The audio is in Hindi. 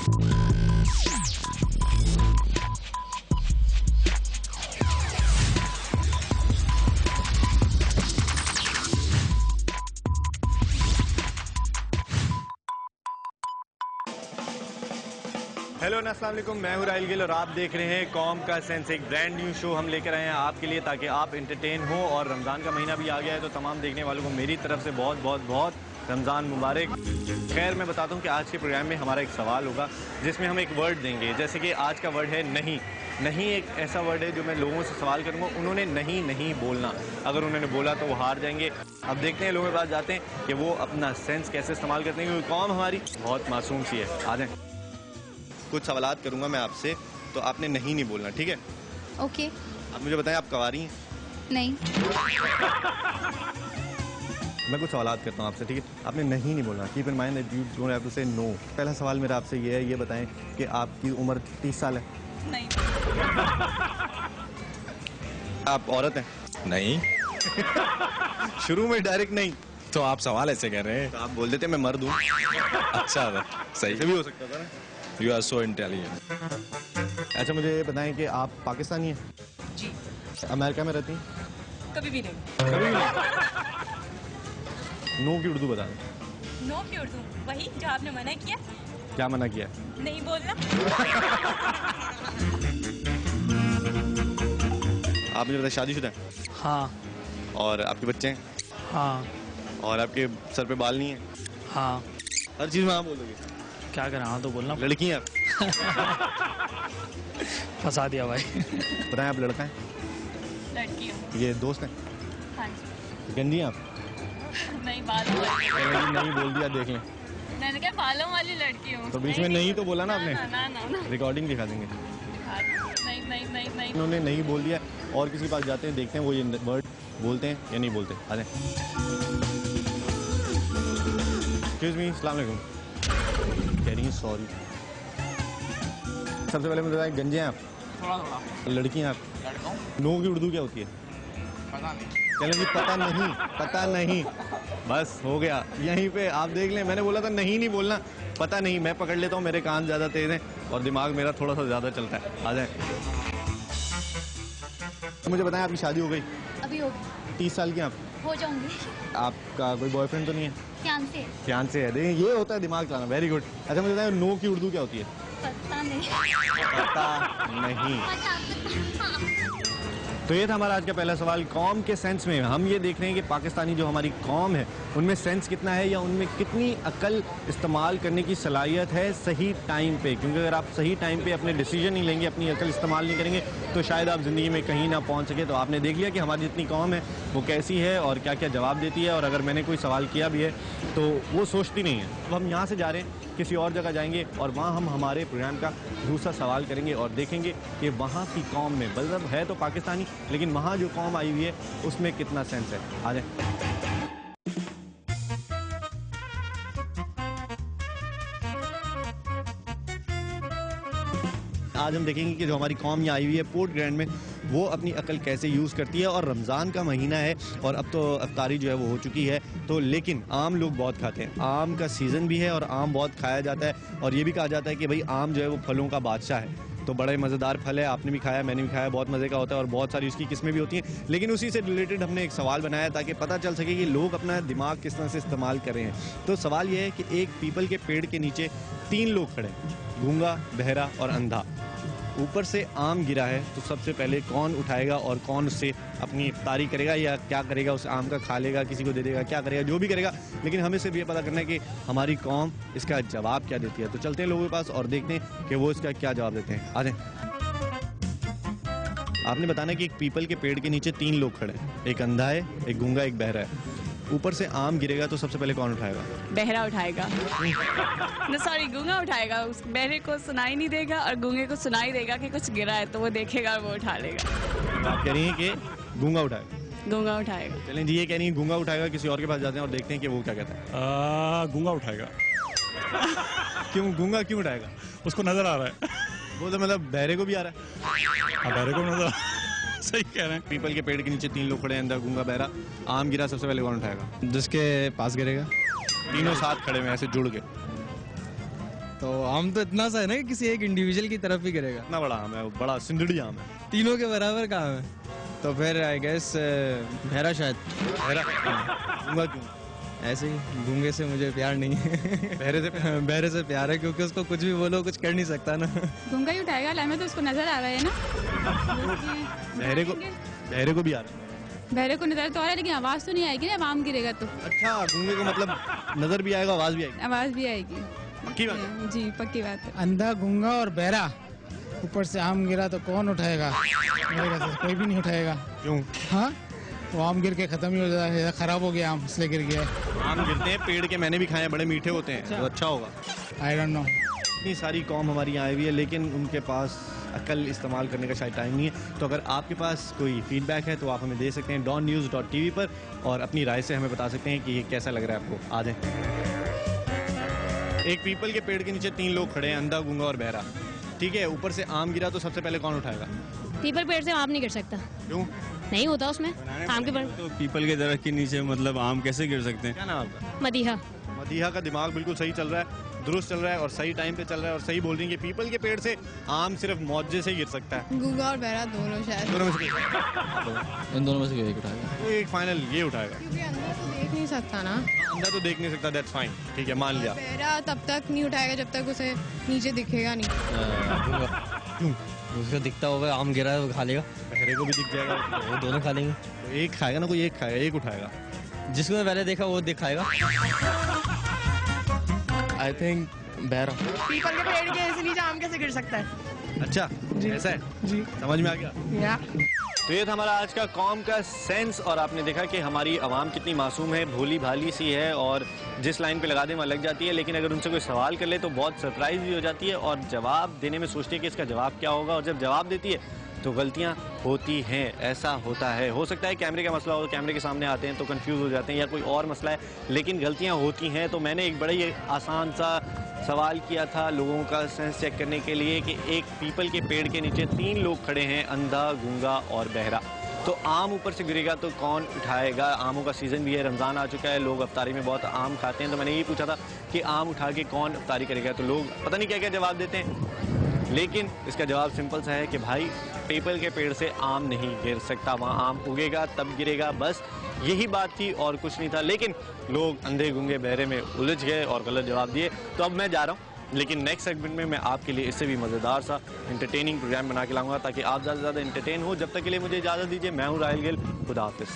हेलो अस्सलाम वालेकुम, मैं हूं राहिल गिल और आप देख रहे हैं कॉम का सेंस। एक ब्रांड न्यू शो हम लेकर आए हैं आपके लिए ताकि आप एंटरटेन हो। और रमज़ान का महीना भी आ गया है तो तमाम देखने वालों को मेरी तरफ से बहुत बहुत बहुत रमज़ान मुबारक। खैर, मैं बताता हूं कि आज के प्रोग्राम में हमारा एक सवाल होगा जिसमें हम एक वर्ड देंगे। जैसे कि आज का वर्ड है नहीं। नहीं एक ऐसा वर्ड है जो मैं लोगों से सवाल करूंगा, उन्होंने नहीं नहीं बोलना। अगर उन्होंने बोला तो वो हार जाएंगे। अब देखते हैं, लोगों के पास जाते हैं कि वो अपना सेंस कैसे इस्तेमाल करते हैं, क्योंकि कौम हमारी बहुत मासूम सी है। आ जाएं। कुछ सवालात करूंगा मैं आपसे, तो आपने नहीं नहीं बोलना, ठीक है? ओके। आप मुझे बताएं, आप कवारी हैं? नहीं। मैं कुछ सवालात करता हूं आपसे, ठीक है? आपने नहीं नहीं बोलना। Keep in mind that you don't have to say no. पहला सवाल मेरा आपसे ये है, ये बताएं कि आपकी उम्र 30 साल है? नहीं। आप औरत हैं? नहीं। शुरू में डायरेक्ट नहीं तो आप सवाल ऐसे कर रहे हैं? तो आप बोल देते मैं मर्द हूँ। अच्छा था, सही ऐसे भी हो सकता था ना। You are so intelligent. अच्छा, मुझे ये बताएं कि आप पाकिस्तानी हैं? जी। अमेरिका में रहती हैं? कभी भी नहीं। कभी भी नहीं। नो की उर्दू बता दें। नो की उर्दू वही जो आपने मना किया। क्या मना किया? नहीं बोलना। आप मुझे बताएं, शादीशुदा हैं? हाँ। और आपके बच्चे हैं? हाँ। और आपके सर पे बाल नहीं है? हाँ। हर चीज में आप बोलोगे? क्या करें, हाँ तो बोलना। लड़की हैं आप? फंसा दिया भाई। बताएं, आप लड़का हैं? लड़की हूँ। ये दोस्त हैं? हाँ जी। गंदी हैं आप? नहीं, बालों वाली। नहीं बोल दिया, देख लें। मैंने क्या बालों वाली लड़की हूँ। तो बीच में नहीं तो बोला ना आपने। ना। रिकॉर्डिंग दिखा देंगे। नहीं। उन्होंने नहीं बोल दिया। और किसी के पास जाते हैं, देखते हैं वो ये वर्ड बोलते हैं या नहीं बोलते। आ जाएं। एक्सक्यूज मी, अस्सलाम वालेकुम। कह रही हैं सॉरी। सबसे पहले मुझे बताएं, गंजे हैं आप? थोड़ा। लड़की हैं आप? लड़का हूँ। नो की उर्दू क्या होती है? पता नहीं। चलो जी, पता नहीं। बस हो गया यहीं पे। आप देख लें, मैंने बोला था नहीं बोलना। पता नहीं मैं पकड़ लेता हूँ, मेरे कान ज़्यादा तेज हैं और दिमाग मेरा थोड़ा सा ज़्यादा चलता है। आ जाए। तो मुझे बताएं, आपकी शादी हो गई? अभी होगी। 30 साल की आप? हो जाऊंगी। आपका कोई बॉयफ्रेंड तो नहीं है? से है। देखिए, ये होता है दिमाग चलाना। Very good. अच्छा, मुझे बताएं, नो की उर्दू क्या होती है? पता नहीं। पता नहीं। तो ये था हमारा आज का पहला सवाल। कौम के सेंस में हम ये देख रहे हैं कि पाकिस्तानी जो हमारी कौम है उनमें सेंस कितना है, या उनमें कितनी अकल इस्तेमाल करने की सलाहियत है सही टाइम पे। क्योंकि अगर आप सही टाइम पे अपने डिसीजन नहीं लेंगे, अपनी अकल इस्तेमाल नहीं करेंगे, तो शायद आप ज़िंदगी में कहीं ना पहुंच सके। तो आपने देख लिया कि हमारी जितनी कौम है वो कैसी है और क्या क्या जवाब देती है। और अगर मैंने कोई सवाल किया भी है तो वो सोचती नहीं है। अब हम यहाँ से जा रहे हैं, किसी और जगह जाएंगे और वहाँ हम हमारे प्रोग्राम का दूसरा सवाल करेंगे और देखेंगे कि वहाँ की कौम में, मतलब है तो पाकिस्तानी, लेकिन वहाँ जो कौम आई हुई है उसमें कितना सेंस है। आ जाए। आज हम देखेंगे कि जो हमारी कौम यहाँ आई हुई है पोर्ट ग्रैंड में, वो अपनी अकल कैसे यूज़ करती है। और रमज़ान का महीना है और अब तो अफ्तारी जो है वो हो चुकी है, तो लेकिन आम लोग बहुत खाते हैं। आम का सीज़न भी है और आम बहुत खाया जाता है। और ये भी कहा जाता है कि भाई आम जो है वो फलों का बादशाह है। तो बड़े मज़ेदार फल है, आपने भी खाया, मैंने भी खाया, बहुत मज़े का होता है और बहुत सारी उसकी किस्में भी होती हैं। लेकिन उसी से रिलेटेड हमने एक सवाल बनाया ताकि पता चल सके कि लोग अपना दिमाग किस तरह से इस्तेमाल कर रहे हैं। तो सवाल ये है कि एक पीपल के पेड़ के नीचे 3 लोग खड़े हैं, गूंगा, बहरा और अंधा। ऊपर से आम गिरा है, तो सबसे पहले कौन उठाएगा और कौन उससे अपनी इफ्तारी करेगा, या क्या करेगा, उस आम का खा लेगा, किसी को दे देगा, क्या करेगा, जो भी करेगा। लेकिन हमें सिर्फ ये पता करना है कि हमारी कौम इसका जवाब क्या देती है। तो चलते हैं लोगों के पास और देखते हैं कि वो इसका क्या जवाब देते हैं। आ जाएं। आपने बताना कि एक पीपल के पेड़ के नीचे 3 लोग खड़े हैं, एक अंधा है, एक गूंगा, एक बहरा है। ऊपर से आम गिरेगा तो सबसे पहले कौन उठाएगा? बहरा उठाएगा। सॉरी, गूंगा उठाएगा। उस बहरे को सुनाई नहीं देगा और गूंगे को सुनाई देगा कि कुछ गिरा है, तो वो देखेगा और वो उठा लेगा। आप कह रही हैं कि गूंगा उठाएगा? गूंगा उठाएगा। चलें जी, ये कह रही है गूंगा उठाएगा। किसी और के पास जाते हैं और देखते हैं कि वो क्या कहता है। गूंगा उठाएगा। क्यों गूंगा क्यों उठाएगा? उसको नजर आ रहा है। वो तो मतलब बहरे को भी आ रहा है। बहरे को नजर सही कह रहे हैं। पीपल के पेड़ के नीचे 3 लोग खड़े हैं, अंदर गूंगा बहरा। आम गिरा, सबसे पहले कौन उठाएगा? जिसके पास गिरेगा। तीनों साथ खड़े हुए ऐसे जुड़ के। तो आम तो इतना सा है ना कि किसी एक इंडिविजुअल की तरफ ही गिरेगा। इतना बड़ा आम है, वो बड़ा सिंदड़ी आम है। तीनों के बराबर का आम है, तो फिर आई गेस बहरा शायद। गूंगा क्यों? ऐसे ही गूंगे से मुझे प्यार नहीं है। बहरे से प्यार है क्योंकि उसको कुछ भी बोलो कुछ कर नहीं सकता ना। गूंगा ही उठाएगा, लाइम तो उसको नजर आ रहा है ना। बहरे को भी आ रहा है। बहरे को नजर तो आ रहा है लेकिन आवाज तो नहीं आएगी ना, आम गिरेगा तो। अच्छा, गूंगे को मतलब नजर भी आएगा, आवाज भी आएगी। आवाज भी आएगी। पक्की बात है? जी पक्की बात है। अंधा, गूंगा और बहरा, ऊपर से आम गिरा तो कौन उठाएगा? मेरे ख्याल से कोई भी नहीं उठाएगा। क्यों? हाँ, वो आम गिर के खत्म ही हो जाएगा, खराब हो गया आम इसलिए गिर गया। आम गिरते हैं पेड़ के, मैंने भी खाए हैं, बड़े मीठे होते हैं, तो अच्छा होगा। I don't know. इतनी सारी कौम हमारी यहाँ आई हुई है लेकिन उनके पास अकल इस्तेमाल करने का शायद टाइम नहीं है। तो अगर आपके पास कोई फीडबैक है तो आप हमें दे सकते हैं donnews.tv पर, और अपनी राय से हमें बता सकते हैं कि ये कैसा लग रहा है आपको। आ जाएं। एक पीपल के पेड़ के नीचे 3 लोग खड़े हैं, अंधा, गूंगा और बहरा। ठीक है, ऊपर से आम गिरा तो सबसे पहले कौन उठाएगा? पीपल पेड़ से आम नहीं गिर सकता। क्यों? नहीं होता उसमें आम के पेड़। तो पीपल के दरख्त के नीचे मतलब आम कैसे गिर सकते हैं? क्या नाम आपका? मदीहा। मदीहा का दिमाग बिल्कुल सही चल रहा है, दुरुस्त चल रहा है और सही टाइम पे चल रहा है और सही बोल रही है कि पीपल के पेड़ से आम सिर्फ मौजे से गिर सकता है। गूंगा और बहरा दोनों शायद। दोनों में से इन दोनों में से कोई एक उठाएगा। तो एक फाइनल ये उठाएगा। क्योंकि अंधा तो देख नहीं सकता ना। अंधा तो देख नहीं सकता, दैट्स फाइन, ठीक है, मान लिया। बहरा तब तक नहीं उठाएगा जब तक उसे नीचे दिखेगा नहीं। क्यों? उसको दिखता होगा आम गिरा है वो खा लेगा, बहरे को भी दिख जाएगा, वो दोनों खा लेंगे। तो एक खाएगा ना, कोई एक खाएगा, एक उठाएगा। जिसको मैं पहले देखा वो दिखाएगा। आई थिंक बहरा। पीपल के पेड़ के ऐसे नीचे आम कैसे गिर सकता है? अच्छा, ऐसा है जी, समझ में आ गया। तो ये था हमारा आज का कौम का सेंस, और आपने देखा कि हमारी आवाम कितनी मासूम है, भोली भाली सी है, और जिस लाइन पे लगा दे वहाँ लग जाती है, लेकिन अगर उनसे कोई सवाल कर ले तो बहुत सरप्राइज भी हो जाती है और जवाब देने में सोचती है कि इसका जवाब क्या होगा, और जब जवाब देती है तो गलतियां होती हैं। ऐसा होता है, हो सकता है कैमरे का मसला हो, कैमरे के सामने आते हैं तो कंफ्यूज हो जाते हैं या कोई और मसला है, लेकिन गलतियां होती हैं। तो मैंने एक बड़ा ही आसान सा सवाल किया था लोगों का सेंस चेक करने के लिए कि एक पीपल के पेड़ के नीचे 3 लोग खड़े हैं, अंधा, गूंगा और बहरा। तो आम ऊपर से गिरेगा तो कौन उठाएगा? आमों का सीज़न भी है, रमज़ान आ चुका है, लोग अफ्तारी में बहुत आम खाते हैं, तो मैंने यही पूछा था कि आम उठा के कौन अफ्तारी करेगा। तो लोग पता नहीं क्या क्या जवाब देते हैं, लेकिन इसका जवाब सिंपल सा है कि भाई पीपल के पेड़ से आम नहीं गिर सकता, वहाँ आम उगेगा तब गिरेगा, बस यही बात थी और कुछ नहीं था। लेकिन लोग अंधे, गूंगे, बहरे में उलझ गए और गलत जवाब दिए। तो अब मैं जा रहा हूँ, लेकिन नेक्स्ट सेगमेंट में मैं आपके लिए इससे भी मज़ेदार सा एंटरटेनिंग प्रोग्राम बना के लाऊंगा ताकि आप ज़्यादा से ज़्यादा एंटरटेन हो। जब तक के लिए मुझे इजाज़त दीजिए, मैं हूँ राहिल गिल, खुदा हाफिज़।